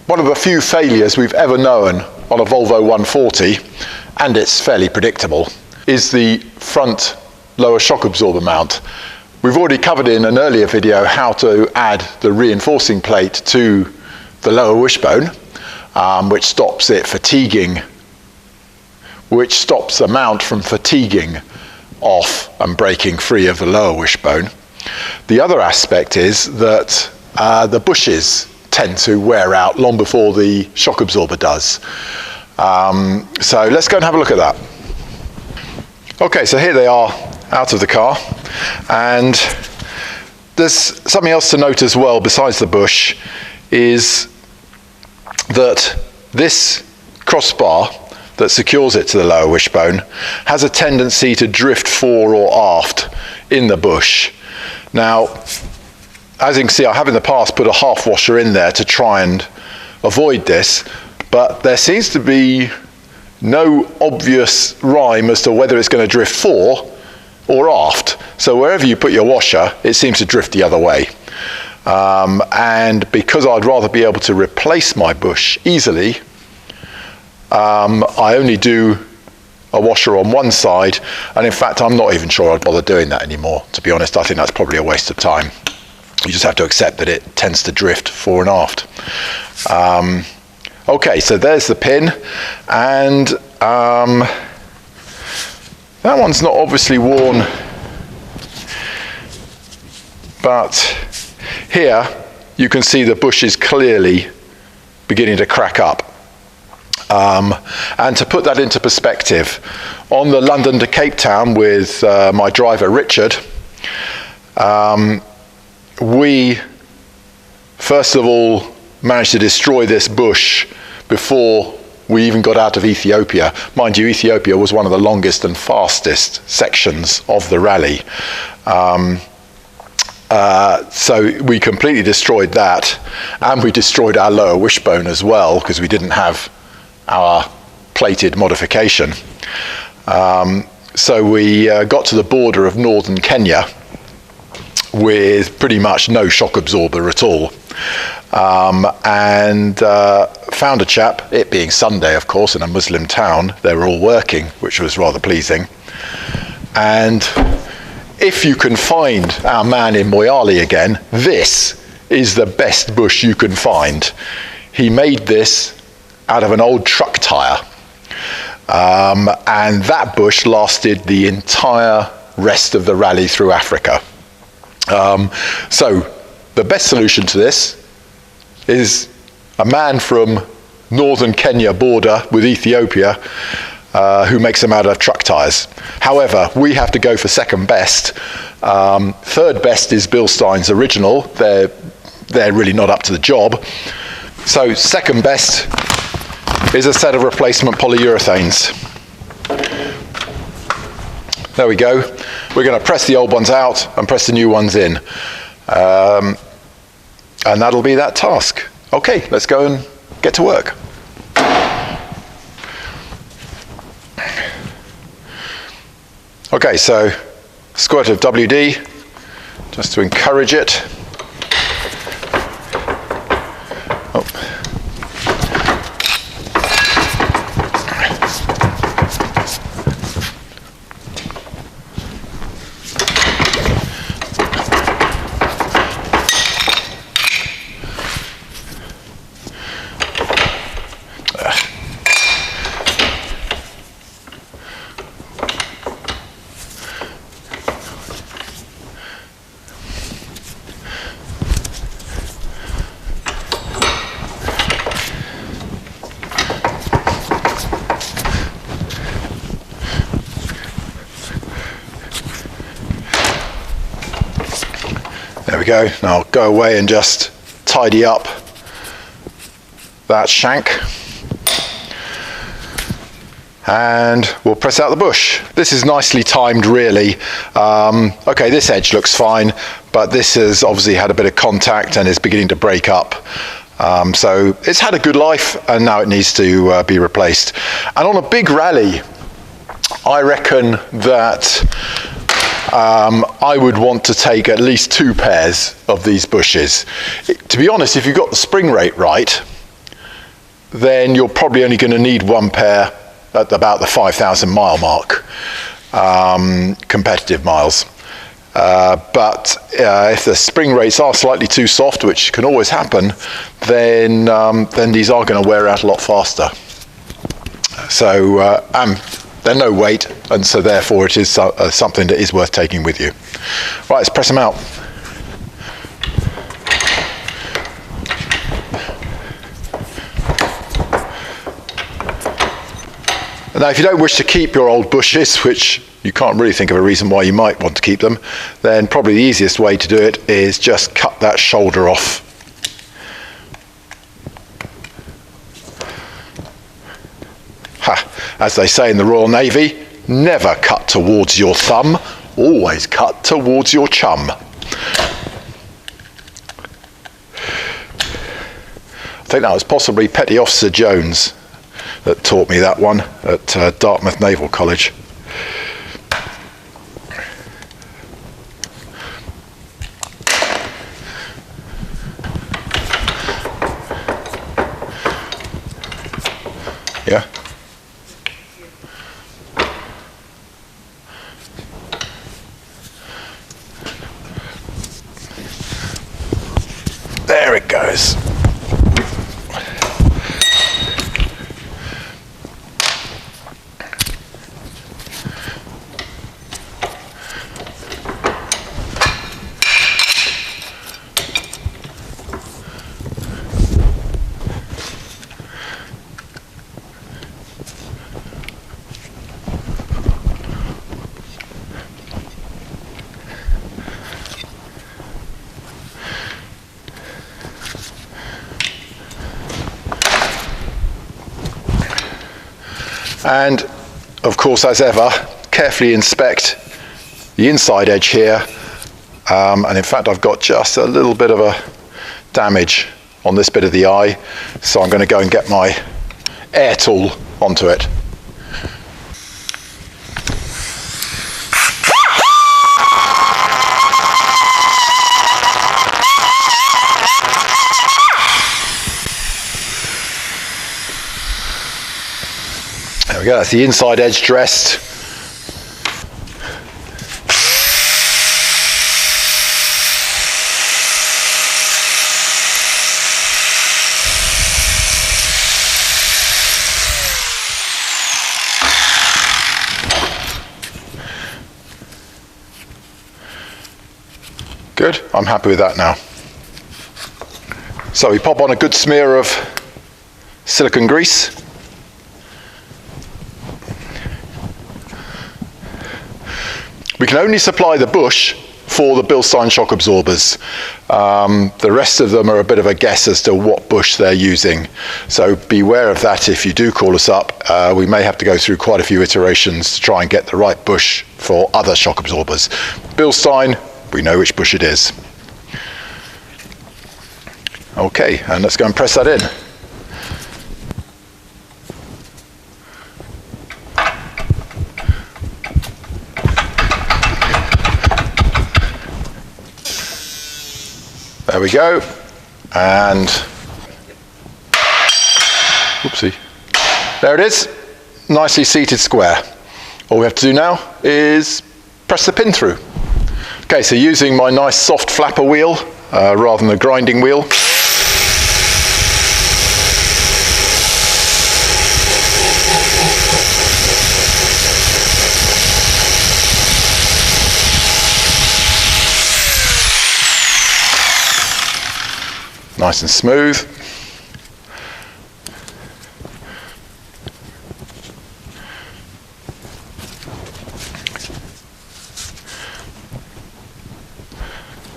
one of the few failures we've ever known on a Volvo 140, and it's fairly predictable, is the front lower shock absorber mount. We've already covered in an earlier video how to add the reinforcing plate to the lower wishbone, which stops it fatiguing, which stops the mount from fatiguing off and breaking free of the lower wishbone. The other aspect is that the bushes tend to wear out long before the shock absorber does. So let's go and have a look at that. Okay, so here they are out of the car, and there's something else to note as well besides the bush, is that this crossbar that secures it to the lower wishbone has a tendency to drift fore or aft in the bush. Now, as you can see, I have in the past put a half washer in there to try and avoid this, but there seems to be no obvious rhyme as to whether it's going to drift fore or aft. So wherever you put your washer, it seems to drift the other way. And because I'd rather be able to replace my bush easily, I only do a washer on one side, and in fact I'm not even sure I'd bother doing that anymore, to be honest. I think that's probably a waste of time. You just have to accept that it tends to drift fore and aft. Okay, so there's the pin, and that one's not obviously worn, but here you can see the bush is clearly beginning to crack up. And to put that into perspective, on the London to Cape Town with my driver Richard, we first of all managed to destroy this bush before we even got out of Ethiopia. Mind you, Ethiopia was one of the longest and fastest sections of the rally. So we completely destroyed that, and we destroyed our lower wishbone as well, because we didn't have our plated modification. So we got to the border of northern Kenya with pretty much no shock absorber at all, and found a chap, it being Sunday of course in a Muslim town. They were all working, which was rather pleasing. And if you can find our man in Moyale again, this is the best bush you can find. He made this out of an old truck tire, and that bush lasted the entire rest of the rally through Africa. So the best solution to this is a man from northern Kenya border with Ethiopia who makes them out of truck tires. However, we have to go for second best. Third best is Bilstein's original. They're really not up to the job. So second best is a set of replacement polyurethanes. There we go. We're going to press the old ones out and press the new ones in. And that'll be that task. Okay, let's go and get to work. Okay, so squirt of WD, just to encourage it. Oh. There we go. Now I'll go away and just tidy up that shank, and we'll press out the bush. This is nicely timed, really. Okay, this edge looks fine, but this has obviously had a bit of contact and is beginning to break up. So it's had a good life, and now it needs to be replaced. And on a big rally, I reckon that I would want to take at least 2 pairs of these bushes. To be honest, if you've got the spring rate right, then you're probably only going to need one pair at about the 5,000 mile mark, competitive miles. But if the spring rates are slightly too soft, which can always happen, then these are going to wear out a lot faster. So they're no weight, and so therefore it is something that is worth taking with you. Right, let's press them out. Now, if you don't wish to keep your old bushes, which you can't really think of a reason why you might want to keep them, then probably the easiest way to do it is just cut that shoulder off. As they say in the Royal Navy, never cut towards your thumb, always cut towards your chum. I think that was possibly Petty Officer Jones that taught me that one at Dartmouth Naval College. Yeah. There it goes. And of course, as ever, carefully inspect the inside edge here. And in fact, I've got just a little bit of a damage on this bit of the eye. So I'm going to go and get my air tool onto it. There we go, that's the inside edge dressed. Good, I'm happy with that now. So we pop on a good smear of silicone grease. We can only supply the bush for the Bilstein shock absorbers. The rest of them are a bit of a guess as to what bush they're using. So beware of that if you do call us up. We may have to go through quite a few iterations to try and get the right bush for other shock absorbers. Bilstein, we know which bush it is. Okay, and let's go and press that in. There we go, and whoopsie, there it is, nicely seated square. All we have to do now is press the pin through. Okay, so using my nice soft flapper wheel rather than the grinding wheel. Nice and smooth.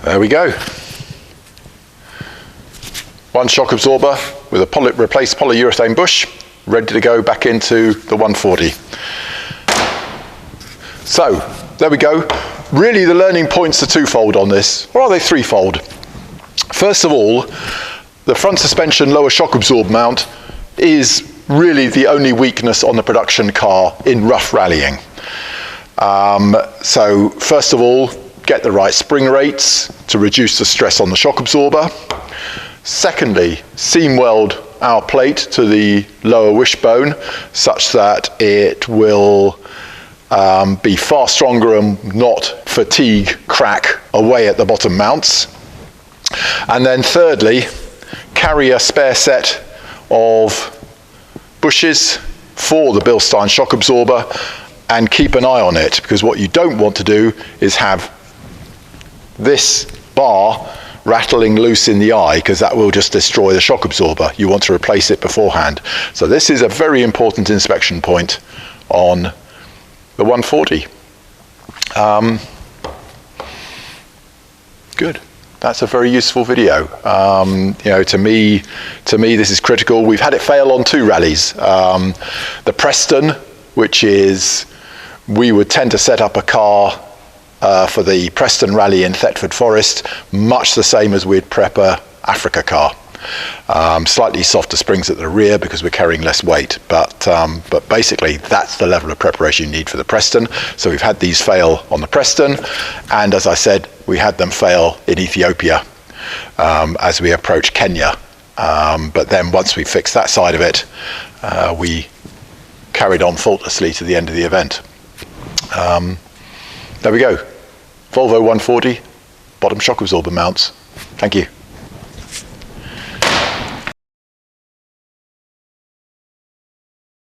There we go. One shock absorber with a replaced polyurethane bush, ready to go back into the 140. So, there we go. Really the learning points are twofold on this, or are they threefold? First of all, the front suspension lower shock absorber mount is really the only weakness on the production car in rough rallying. So first of all, get the right spring rates to reduce the stress on the shock absorber. Secondly, seam weld our plate to the lower wishbone such that it will be far stronger and not fatigue crack away at the bottom mounts. And then thirdly, carry a spare set of bushes for the Bilstein shock absorber and keep an eye on it, because what you don't want to do is have this bar rattling loose in the eye, because that will just destroy the shock absorber. You want to replace it beforehand. So this is a very important inspection point on the 140. Good. That's a very useful video. You know, to me, this is critical. We've had it fail on 2 rallies. The Preston, which is, we would tend to set up a car for the Preston rally in Thetford Forest, much the same as we'd prep a Africa car. Slightly softer springs at the rear because we're carrying less weight, but basically that's the level of preparation you need for the Preston. So we've had these fail on the Preston, and as I said, we had them fail in Ethiopia as we approach Kenya. But then once we fixed that side of it, we carried on faultlessly to the end of the event. There we go. Volvo 140, bottom shock absorber mounts. Thank you.